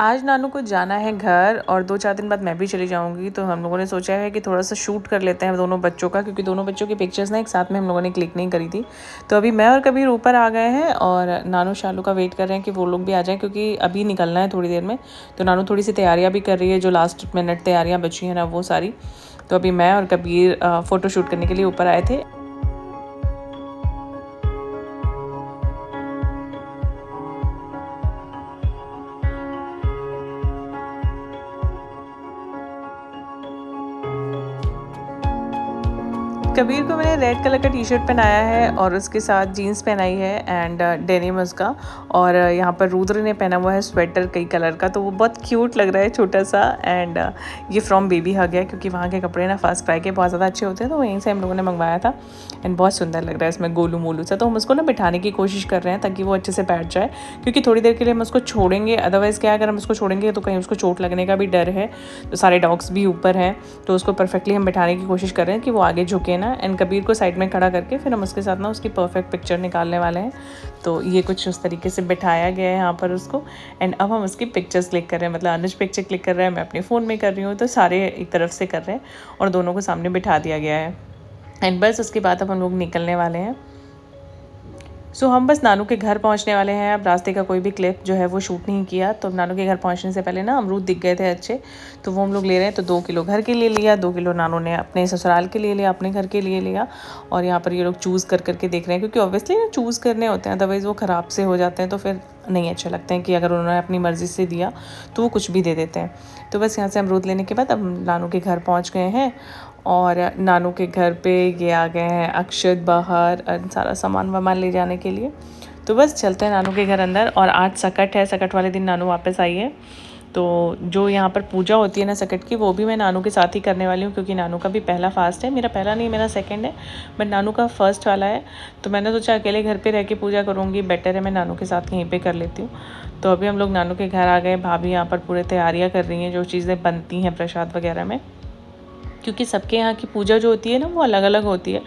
आज नानू को जाना है घर और 2-4 दिन बाद मैं भी चली जाऊँगी, तो हम लोगों ने सोचा है कि थोड़ा-सा शूट कर लेते हैं दोनों बच्चों का, क्योंकि दोनों बच्चों की पिक्चर्स ना एक साथ में हम लोगों ने क्लिक नहीं करी थी। तो अभी मैं और कबीर ऊपर आ गए हैं और नानू शालू का वेट कर रहे हैं कि वो लोग भी आ जाएँ, क्योंकि अभी निकलना है थोड़ी देर में। तो नानू थोड़ी-सी तैयारियाँ भी कर रही है, जो लास्ट मिनट तैयारियाँ बची हैं ना वो सारी। तो अभी मैं और कबीर फ़ोटो शूट करने के लिए ऊपर आए थे। कबीर को मैंने रेड कलर का टी-शर्ट पहनाया है और उसके साथ जीन्स पहनाई है एंड डेनिम उसका। और यहाँ पर रुद्र ने पहना हुआ है स्वेटर कई कलर का, तो वो बहुत क्यूट लग रहा है छोटा सा। एंड ये फ्रॉम बेबी हग है, क्योंकि वहाँ के कपड़े ना फर्स्ट क्राई के बहुत ज़्यादा अच्छे होते हैं, तो वहीं से हम लोगों ने मंगवाया था। एंड बहुत सुंदर लग रहा है इसमें गोलू मोलू सा। तो हम उसको ना बिठाने की कोशिश कर रहे हैं ताकि वो अच्छे से बैठ जाए, क्योंकि थोड़ी देर के लिए हम उसको छोड़ेंगे, अदरवाइज़ क्या अगर हम उसको छोड़ेंगे तो कहीं उसको चोट लगने का भी डर है। तो सारे डॉग्स भी ऊपर हैं, तो उसको परफेक्टली हम बिठाने की कोशिश कर रहे हैं कि वो आगे झुके ना। एंड कबीर को साइड में खड़ा करके फिर हम उसके साथ ना उसकी परफेक्ट पिक्चर निकालने वाले हैं। तो ये कुछ उस तरीके से बिठाया गया है यहाँ पर उसको। एंड अब हम उसकी पिक्चर्स क्लिक कर रहे हैं, मतलब अनुज पिक्चर क्लिक कर रहा है, मैं अपने फ़ोन में कर रही हूँ, तो सारे एक तरफ से कर रहे हैं और दोनों को सामने बिठा दिया गया है। एंड बस उसके बाद अब हम लोग निकलने वाले हैं। सो हम बस नानू के घर पहुंचने वाले हैं। अब रास्ते का कोई भी क्लिप जो है वो शूट नहीं किया। तो नानू के घर पहुंचने से पहले ना अमरूद दिख गए थे अच्छे, तो वो हम लोग ले रहे हैं। तो 2 किलो घर के लिए लिया, 2 किलो नानू ने अपने ससुराल के लिए लिया, अपने घर के लिए लिया। और यहाँ पर ये लोग चूज़ कर करके देख रहे हैं, क्योंकि ऑब्वियसली ना चूज़ करने होते हैं, अदरवाइज़ वो ख़राब से हो जाते हैं, तो फिर नहीं अच्छे लगते हैं। कि अगर उन्होंने अपनी मर्ज़ी से दिया तो वो कुछ भी दे देते हैं। तो बस यहाँ से अमरूद लेने के बाद अब नानू के घर पहुँच गए हैं। और नानू के घर पे ये आ गए हैं अक्षत बाहर सारा सामान वामान ले जाने के लिए। तो बस चलते हैं नानू के घर अंदर। और आज सकट है, सकट वाले दिन नानू वापस आई है। तो जो यहाँ पर पूजा होती है ना सकट की, वो भी मैं नानू के साथ ही करने वाली हूँ, क्योंकि नानू का भी पहला फास्ट है। मेरा पहला नहीं, मेरा सेकंड है, बट नानू का फर्स्ट वाला है। तो मैंने सोचा अकेले घर पे रह के पूजा करूँगी, बेटर है मैं नानू के साथ यहीं पे कर लेती हूँ। तो अभी हम लोग नानू के घर आ गए। भाभी यहाँ पर पूरे तैयारियाँ कर रही हैं, जो चीज़ें बनती हैं प्रसाद वगैरह में, क्योंकि सबके यहाँ की पूजा जो होती है ना वो अलग अलग होती है।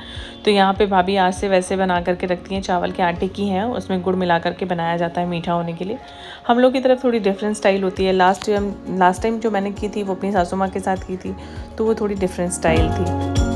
तो यहाँ पे भाभी आज से वैसे बना करके रखती हैं, चावल के आटे की हैं, उसमें गुड़ मिला करके बनाया जाता है मीठा होने के लिए। हम लोग की तरफ थोड़ी डिफरेंट स्टाइल होती है। लास्ट टाइम जो मैंने की थी वो अपनी सासू माँ के साथ की थी, तो वो थोड़ी डिफरेंट स्टाइल थी।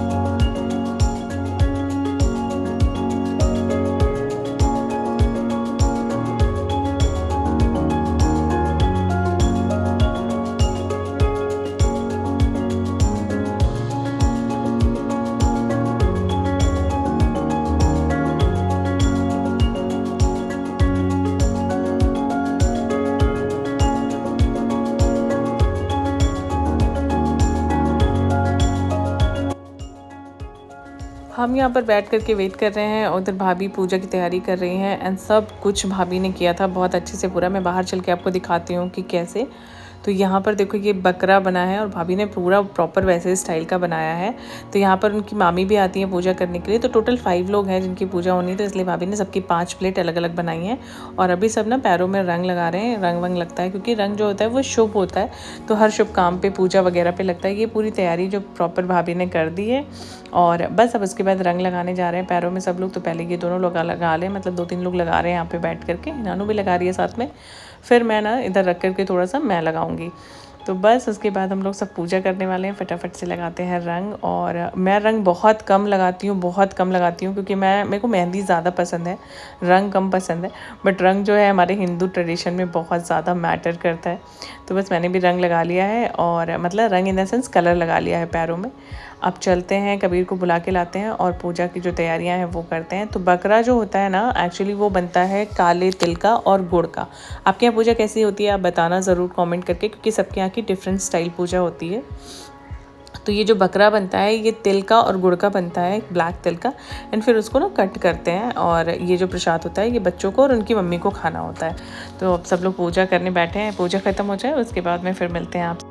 हम यहाँ पर बैठ करके वेट कर रहे हैं, उधर भाभी पूजा की तैयारी कर रही हैं। एंड सब कुछ भाभी ने किया था बहुत अच्छे से पूरा। मैं बाहर चल के आपको दिखाती हूँ कि कैसे। तो यहाँ पर देखो ये बकरा बना है और भाभी ने पूरा प्रॉपर वैसे स्टाइल का बनाया है। तो यहाँ पर उनकी मामी भी आती हैं पूजा करने के लिए। तो टोटल 5 लोग हैं जिनकी पूजा होनी है, तो इसलिए भाभी ने सबकी 5 प्लेट अलग अलग बनाई हैं। और अभी सब ना पैरों में रंग लगा रहे हैं। रंग वंग लगता है, क्योंकि रंग जो होता है वो शुभ होता है, तो हर शुभ काम पे पूजा वगैरह पे लगता है। ये पूरी तैयारी जो प्रॉपर भाभी ने कर दी है। और बस अब उसके बाद रंग लगाने जा रहे हैं पैरों में सब लोग। तो पहले ये दोनों लोग लगा लें, मतलब 2-3 लोग लगा रहे हैं यहाँ पे बैठ करके। नानू भी लगा रही है साथ में, फिर मैं ना इधर रख करके थोड़ा सा मैं लगाऊंगी। तो बस उसके बाद हम लोग सब पूजा करने वाले हैं। फटाफट से लगाते हैं रंग। और मैं रंग बहुत कम लगाती हूँ, बहुत कम लगाती हूँ, क्योंकि मेरे को मेहंदी ज़्यादा पसंद है, रंग कम पसंद है। बट रंग जो है हमारे हिंदू ट्रेडिशन में बहुत ज़्यादा मैटर करता है। तो बस मैंने भी रंग लगा लिया है, और मतलब रंग इन द सेंस कलर लगा लिया है पैरों में। अब चलते हैं, कबीर को बुला के लाते हैं और पूजा की जो तैयारियां हैं वो करते हैं। तो बकरा जो होता है ना, एक्चुअली वो बनता है काले तिल का और गुड़ का। आपके यहाँ पूजा कैसी होती है आप बताना ज़रूर कमेंट करके, क्योंकि सबके यहाँ की डिफरेंट स्टाइल पूजा होती है। तो ये जो बकरा बनता है ये तिल का और गुड़ का बनता है, ब्लैक तिल का। एंड फिर उसको ना कट करते हैं, और ये जो प्रसाद होता है ये बच्चों को और उनकी मम्मी को खाना होता है। तो अब सब लोग पूजा करने बैठे हैं, पूजा ख़त्म हो जाए उसके बाद में फिर मिलते हैं आप।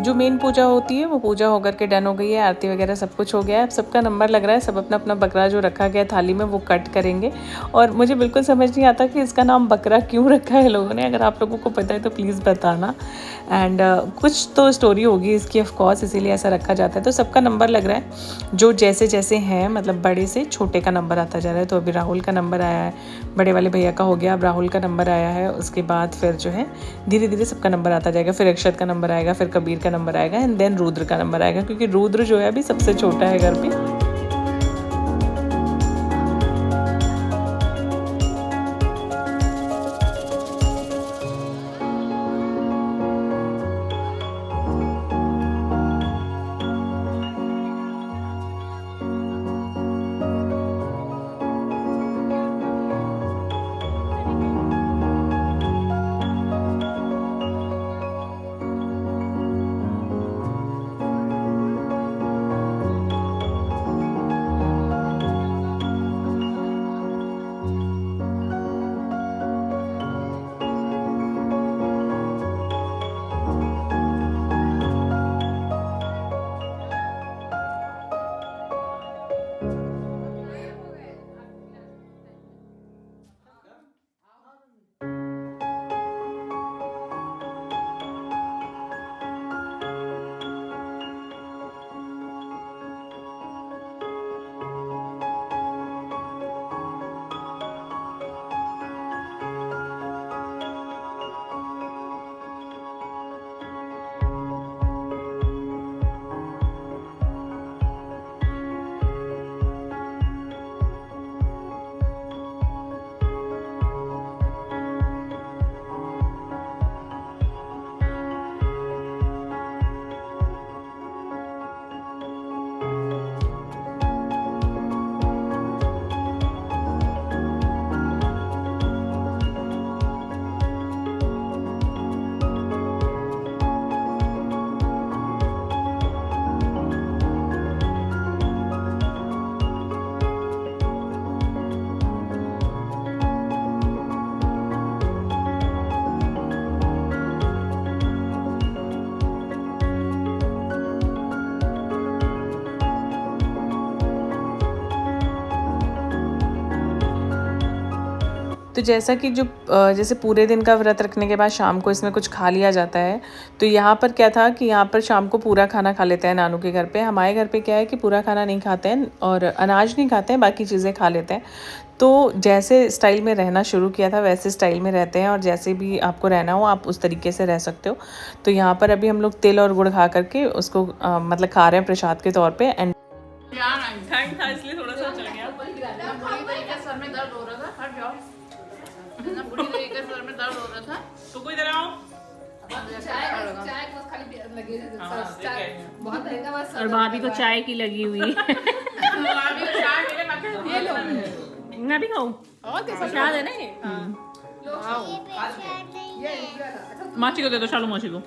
जो मेन पूजा होती है वो पूजा होकर के डन हो गई है, आरती वगैरह सब कुछ हो गया है। अब सबका नंबर लग रहा है, सब अपना अपना बकरा जो रखा गया थाली में वो कट करेंगे। और मुझे बिल्कुल समझ नहीं आता कि इसका नाम बकरा क्यों रखा है लोगों ने। अगर आप लोगों को पता है तो प्लीज़ बताना। एंड कुछ तो स्टोरी होगी इसकी ऑफ कोर्स, इसीलिए ऐसा रखा जाता है। तो सबका नंबर लग रहा है, जो जैसे जैसे हैं, मतलब बड़े से छोटे का नंबर आता जा रहा है। तो अभी राहुल का नंबर आया है, बड़े वाले भैया का हो गया, अब राहुल का नंबर आया है। उसके बाद फिर जो है धीरे धीरे सबका नंबर आता जाएगा। फिर अक्षत का नंबर आएगा, फिर कबीर का नंबर आएगा, एंड देन रुद्र का नंबर आएगा, क्योंकि रुद्र जो है अभी सबसे छोटा है घर पे। तो जैसा कि जो जैसे पूरे दिन का व्रत रखने के बाद शाम को इसमें कुछ खा लिया जाता है। तो यहाँ पर क्या था कि यहाँ पर शाम को पूरा खाना खा लेते हैं नानू के घर पे। हमारे घर पे क्या है कि पूरा खाना नहीं खाते हैं और अनाज नहीं खाते हैं, बाकी चीज़ें खा लेते हैं। तो जैसे स्टाइल में रहना शुरू किया था वैसे स्टाइल में रहते हैं, और जैसे भी आपको रहना हो आप उस तरीके से रह सकते हो। तो यहाँ पर अभी हम लोग तिल और गुड़ खा करके उसको मतलब खा रहे हैं प्रसाद के तौर पे। एंड ठंड था इसलिए थोड़ा सा चल गया। सर में दर्द हो रहा था तो कोई इधर आओ। और भाभी को चाय की लगी हुई मैं भी खाऊं प्रसाद है ना ये। माची को दे दो, शालू माची को।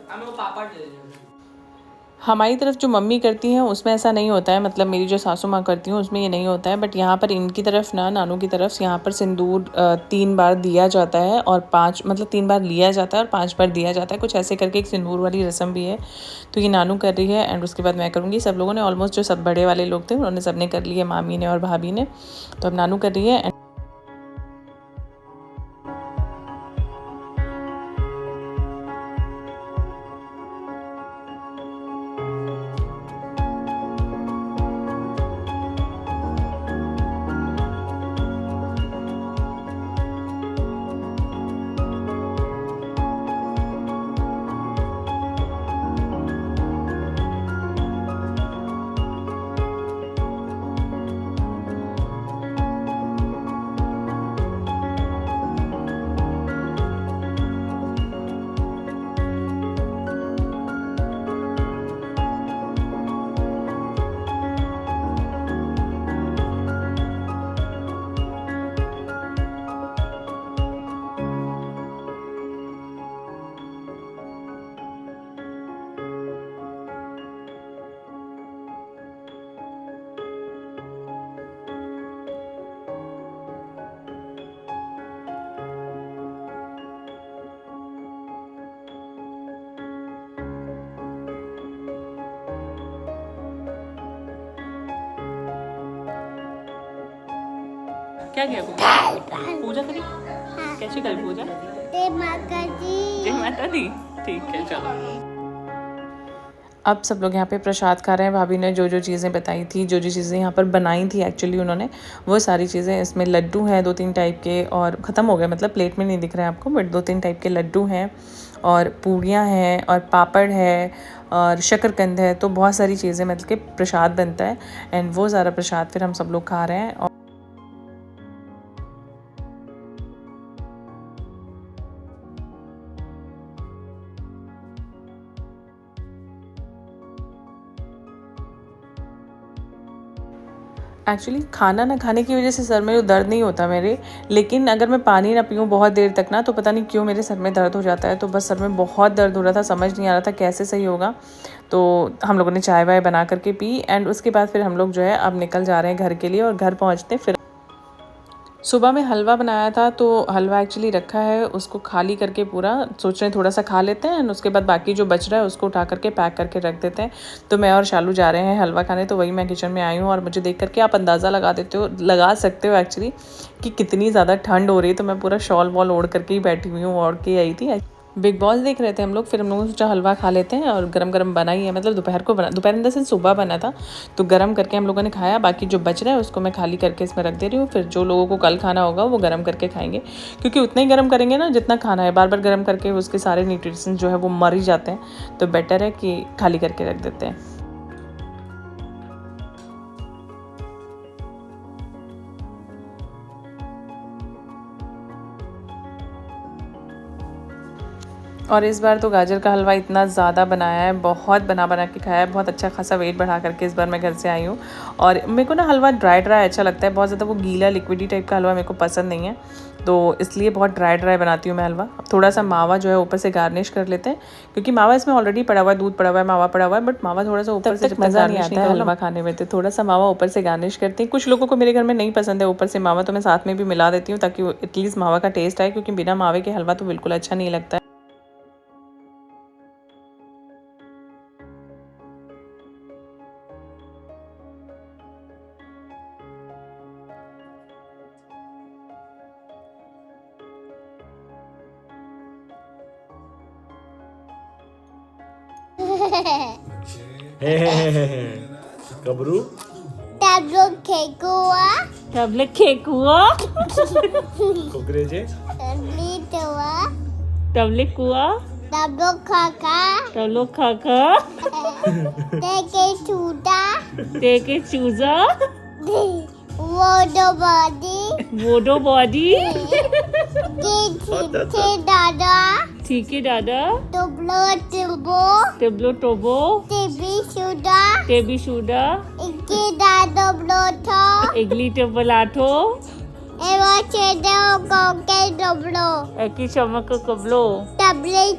हमारी तरफ जो मम्मी करती हैं उसमें ऐसा नहीं होता है, मतलब मेरी जो सासू माँ करती हैं उसमें ये नहीं होता है। बट यहाँ पर इनकी तरफ ना, नानू की तरफ, यहाँ पर सिंदूर 3 बार दिया जाता है और 5 मतलब 3 बार लिया जाता है और 5 बार दिया जाता है, कुछ ऐसे करके एक सिंदूर वाली रस्म भी है। तो ये नानू कर रही है एंड उसके बाद मैं करूँगी। सब लोगों ने ऑलमोस्ट जो सब बड़े वाले लोग थे उन्होंने सब ने कर लिया, मामी ने और भाभी ने। तो अब नानू कर रही है। क्या किया पूजा करी? कैसे करी पूजा? जय माता दी। ठीक है चलो। अब सब लोग यहाँ पे प्रसाद खा रहे हैं। भाभी ने जो जो चीज़ें बताई थी, जो जो चीज़ें यहाँ पर बनाई थी एक्चुअली उन्होंने, वो सारी चीज़ें, इसमें लड्डू हैं 2-3 टाइप के और ख़त्म हो गए, मतलब प्लेट में नहीं दिख रहे हैं आपको, बट 2-3 टाइप के लड्डू हैं और पूड़ियाँ हैं और पापड़ है और शक्करकंद है। तो बहुत सारी चीज़ें मतलब कि प्रसाद बनता है एंड वो सारा प्रसाद फिर हम सब लोग खा रहे हैं। एक्चुअली खाना ना खाने की वजह से सर में दर्द नहीं होता मेरे, लेकिन अगर मैं पानी ना पीऊँ बहुत देर तक ना, तो पता नहीं क्यों मेरे सर में दर्द हो जाता है। तो बस सर में बहुत दर्द हो रहा था, समझ नहीं आ रहा था कैसे सही होगा। तो हम लोगों ने चाय वाय बना करके पी एंड उसके बाद फिर हम लोग जो है अब निकल जा रहे हैं घर के लिए और घर पहुँचते फिर। सुबह में हलवा बनाया था, तो हलवा एक्चुअली रखा है, उसको खाली करके पूरा सोच रहे हैं थोड़ा सा खा लेते हैं एंड उसके बाद बाकी जो बच रहा है उसको उठा करके पैक करके रख देते हैं। तो मैं और शालू जा रहे हैं हलवा खाने, तो वही मैं किचन में आई हूँ और मुझे देख करके आप अंदाज़ा लगा सकते हो एक्चुअली कि कितनी ज़्यादा ठंड हो रही है। तो मैं पूरा शॉल वॉल ओढ़ करके ही बैठी हुई हूँ, ओढ़ के आई थी। बिग बॉस देख रहे थे हम लोग, फिर हम लोगों ने सोचा हलवा खा लेते हैं और गरम गरम बना ही है, मतलब दोपहर इन द सेंस सुबह बना था, तो गरम करके हम लोगों ने खाया। बाकी जो बच रहा है उसको मैं खाली करके इसमें रख दे रही हूँ, फिर जो लोगों को कल खाना होगा वो गरम करके खाएंगे, क्योंकि उतना ही गरम करेंगे ना जितना खाना है। बार बार गरम करके उसके सारे न्यूट्रिशंस जो है वो मर ही जाते हैं, तो बेटर है कि खाली करके रख देते हैं। और इस बार तो गाजर का हलवा इतना ज़्यादा बनाया है, बहुत बना के खाया है, बहुत अच्छा खासा वेट बढ़ा करके इस बार मैं घर से आई हूँ। और मेरे को ना हलवा ड्राई अच्छा लगता है, बहुत ज़्यादा वो गीला लिक्विडी टाइप का हलवा मेरे को पसंद नहीं है, तो इसलिए बहुत ड्राई बनाती हूँ मैं हलवा। अब थोड़ा सा मावा जो है ऊपर से गार्निश कर लेते हैं, क्योंकि मावा इसमें ऑलरेडी पड़ा हुआ है, दूध पड़ा हुआ है, मावा पड़ा हुआ है, बट मावा थोड़ा सा ऊपर से, जब मज़ा नहीं आता है हलवा खाने में, तो थोड़ा सा मावा ऊपर से गार्निश करती हैं। कुछ लोगों को मेरे घर में नहीं पसंद है ऊपर से मावा, तो मैं साथ में भी मिला देती हूँ ताकि एटलीस्ट मावा का टेस्ट आए, क्योंकि बिना मावे के हलवा तो बिल्कुल अच्छा नहीं लगता है। Kabru? Tablet cake हुआ। Kukreje? Tablet हुआ। tablet खाका। Take a chooser। Voodoo body। ठीक है दादा। Tablo tobo। Tebi suda। Igli tablato। Eki chamak kablo। Tablik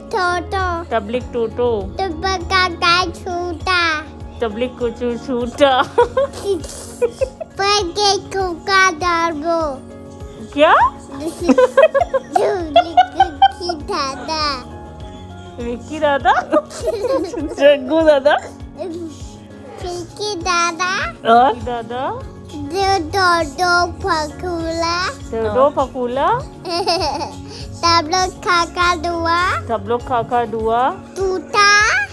toto। Tablik kuchu छूटा। क्या? विक्की दादा। जग्गू दादा। और दादा। दो फकूला। सब लोग खाका दुआ।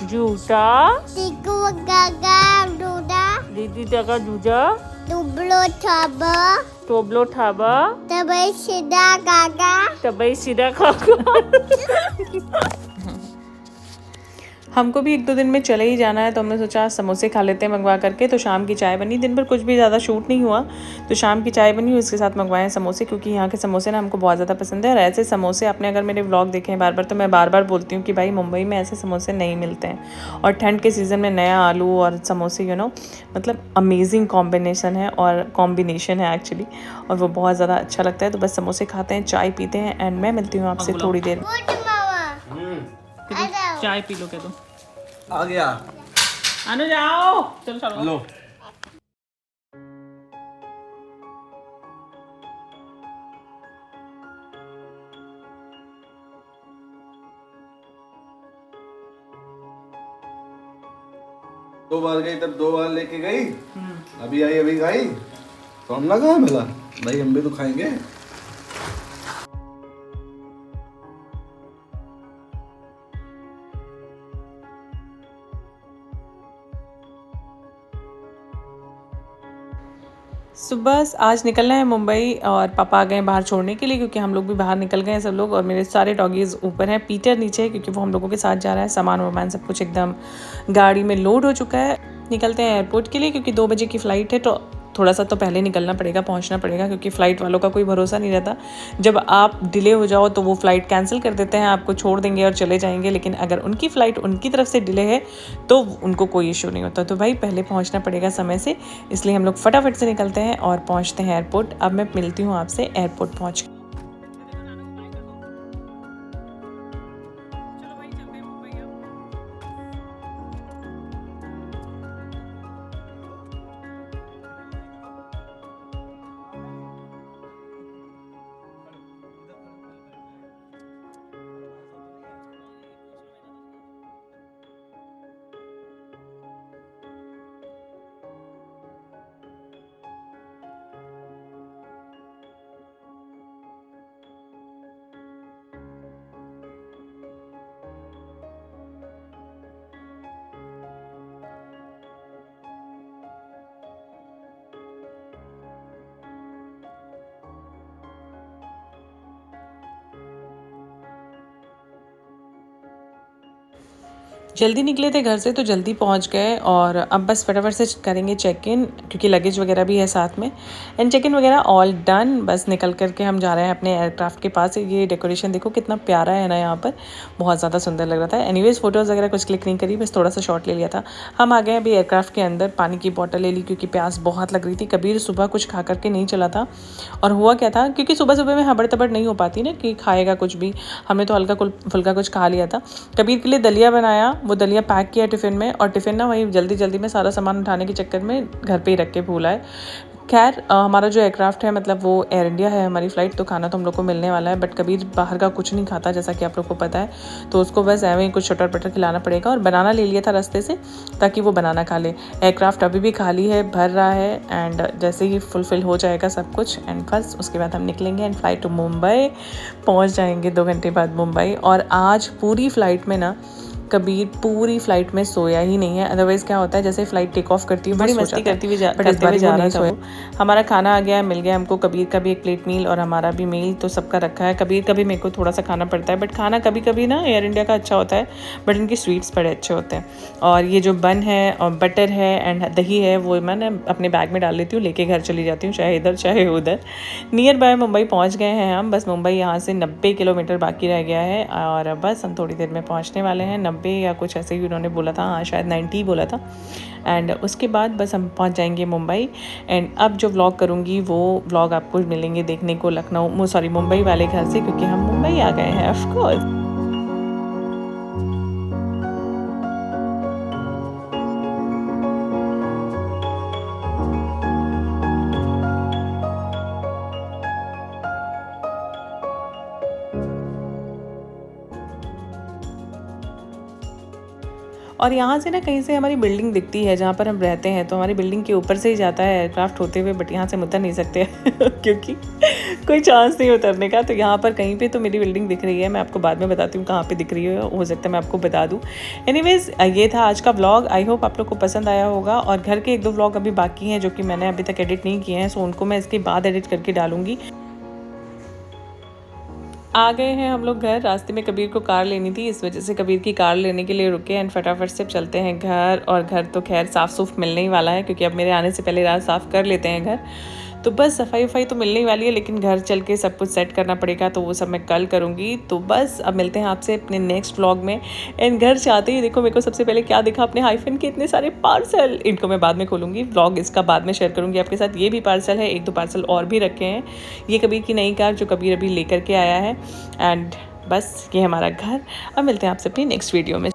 जूता। दीदी जगह जूजा। टोबलो ठाबा। तबई सीधा काका। हमको भी 1-2 दिन में चले ही जाना है, तो हमने सोचा समोसे खा लेते हैं मंगवा करके। तो शाम की चाय बनी, दिन भर कुछ भी ज़्यादा शूट नहीं हुआ, तो शाम की चाय बनी, उसके साथ मंगवाए समोसे, क्योंकि यहाँ के समोसे ना हमको बहुत ज़्यादा पसंद है। और ऐसे समोसे आपने अगर मेरे व्लॉग देखे हैं बार बार, तो मैं बार बार बोलती हूँ कि भाई मुंबई में ऐसे समोसे नहीं मिलते हैं। और ठंड के सीज़न में नया आलू और समोसे मतलब अमेजिंग कॉम्बिनेशन है है एक्चुअली, और वो बहुत ज़्यादा अच्छा लगता है। तो बस समोसे खाते हैं, चाय पीते हैं एंड मैं मिलती हूँ आपसे थोड़ी देर। चाय पी लो, कह दो आ गया। आनो जाओ, चलो लो। दो बार गई, तब 2 बार लेके गई, अभी आई अभी खाई, तो हम ना कहा मिला। भाई हम भी तो खाएंगे। सुबह आज निकलना है मुंबई और पापा आ गए बाहर छोड़ने के लिए, क्योंकि हम लोग भी बाहर निकल गए हैं सब लोग। और मेरे सारे डॉगीज़ ऊपर हैं, पीटर नीचे है क्योंकि वो हम लोगों के साथ जा रहा है। सामान वामान सब कुछ एकदम गाड़ी में लोड हो चुका है। निकलते हैं एयरपोर्ट के लिए, क्योंकि 2 बजे की फ़्लाइट है तो थोड़ा सा तो पहले निकलना पड़ेगा, पहुंचना पड़ेगा, क्योंकि फ़्लाइट वालों का कोई भरोसा नहीं रहता। जब आप डिले हो जाओ तो वो फ़्लाइट कैंसिल कर देते हैं, आपको छोड़ देंगे और चले जाएंगे। लेकिन अगर उनकी फ़्लाइट उनकी तरफ से डिले है तो उनको कोई इशू नहीं होता। तो भाई पहले पहुंचना पड़ेगा समय से, इसलिए हम लोग फटाफट से निकलते हैं और पहुँचते हैं एयरपोर्ट। अब मैं मिलती हूँ आपसे एयरपोर्ट पहुँच के। जल्दी निकले थे घर से तो जल्दी पहुंच गए, और अब बस फटाफट से करेंगे चेक इन, क्योंकि लगेज वगैरह भी है साथ में। एंड चेक इन वगैरह ऑल डन। बस निकल करके हम जा रहे हैं अपने एयरक्राफ्ट के पास। ये डेकोरेशन देखो कितना प्यारा है ना, यहाँ पर बहुत ज़्यादा सुंदर लग रहा था। एनीवेज फ़ोटोज़ वगैरह कुछ क्लिक नहीं करी, बस थोड़ा सा शॉट ले लिया था। हम आ गए अभी एयरक्राफ्ट के अंदर। पानी की बॉटल ले ली क्योंकि प्यास बहुत लग रही थी। कबीर सुबह कुछ खा करके नहीं चला था, और हुआ क्या था, क्योंकि सुबह सुबह में हबड़ तबड़ नहीं हो पाती ना कि खाएगा कुछ भी। हमने तो हल्का फुल्का कुछ खा लिया था। कबीर के लिए दलिया बनाया, वो दलिया पैक किया टिफ़िन में, और टिफ़िन ना वही जल्दी जल्दी में सारा सामान उठाने के चक्कर में घर पे ही रख के भूला है। खैर हमारा जो एयरक्राफ्ट है, मतलब वो एयर इंडिया है हमारी फ़्लाइट, तो खाना तो हम लोग को मिलने वाला है। बट कबीर बाहर का कुछ नहीं खाता, जैसा कि आप लोग को पता है, तो उसको बस ऐਵੇਂ ही कुछ चटर पटर खिलाना पड़ेगा। और बनाना ले लिया था रास्ते से ताकि वो बनाना खा ले। एयरक्राफ्ट अभी भी खाली है, भर रहा है, एंड जैसे ही फुलफ़िल हो जाएगा सब कुछ एंड बस उसके बाद हम निकलेंगे एंड फ़्लाइट टू मुंबई। पहुँच जाएंगे 2 घंटे बाद मुंबई। और आज पूरी फ़्लाइट में ना कबीर पूरी फ्लाइट में सोया ही नहीं है। अदरवाइज़ क्या होता है, जैसे फ्लाइट टेक ऑफ करती है बड़ी मस्ती करती हुई जा रहा था। हमारा खाना आ गया, मिल गया हमको। कबीर का भी एक प्लेट मील और हमारा भी मील, तो सबका रखा है। कबीर का भी मेरे को थोड़ा सा खाना पड़ता है, बट खाना कभी कभी ना एयर इंडिया का अच्छा होता है, बट इनकी स्वीट्स बड़े अच्छे होते हैं। और ये जो बन है और बटर है एंड दही है, वो मैं अपने बैग में डाल लेती हूँ, लेके घर चली जाती हूँ, चाहे इधर चाहे उधर। नियर बाय मुंबई पहुँच गए हैं हम। बस मुंबई यहाँ से 90 किलोमीटर बाकी रह गया है, और बस हम थोड़ी देर में पहुँचने वाले हैं। 90 या कुछ ऐसे ही उन्होंने बोला था, हाँ शायद 90 बोला था। एंड उसके बाद बस हम पहुंच जाएंगे मुंबई। एंड अब जो व्लॉग करूंगी वो व्लॉग आपको मिलेंगे देखने को मुंबई वाले घर से, क्योंकि हम मुंबई आ गए हैं ऑफ कोर्स। और यहाँ से ना कहीं से हमारी बिल्डिंग दिखती है जहाँ पर हम रहते हैं, तो हमारी बिल्डिंग के ऊपर से ही जाता है एयरक्राफ्ट होते हुए, बट यहाँ से हम उतर नहीं सकते क्योंकि कोई चांस नहीं उतरने का। तो यहाँ पर कहीं पे तो मेरी बिल्डिंग दिख रही है, मैं आपको बाद में बताती हूँ कहाँ पे दिख रही है, हो सकता है मैं आपको बता दूँ। एनीवेज ये था आज का व्लॉग। आई होप आप लोग को पसंद आया होगा। और घर के 1-2 व्लॉग अभी बाकी हैं जो कि मैंने अभी तक एडिट नहीं किए हैं, सो उनको मैं इसके बाद एडिट करके डालूंगी। आ गए हैं हम लोग घर। रास्ते में कबीर को कार लेनी थी, इस वजह से कबीर की कार लेने के लिए रुके एंड फटाफट से चलते हैं घर। और घर तो खैर साफ़ सूफ मिलने ही वाला है, क्योंकि अब मेरे आने से पहले रात साफ़ कर लेते हैं घर। तो बस सफाई वफाई तो मिलने ही वाली है, लेकिन घर चल के सब कुछ सेट करना पड़ेगा, तो वो सब मैं कल करूँगी। तो बस अब मिलते हैं आपसे अपने नेक्स्ट व्लॉग में। एंड घर चाहते ही देखो मेरे को सबसे पहले क्या दिखा, अपने हाइफन के इतने सारे पार्सल। इनको मैं बाद में खोलूँगी, व्लॉग इसका बाद में शेयर करूँगी आपके साथ। ये भी पार्सल है, 1-2 पार्सल और भी रखे हैं। ये कबीर की नई कार जो कबीर अभी लेकर के आया है। एंड बस ये हमारा घर। अब मिलते हैं आपसे अपनी नेक्स्ट वीडियो में।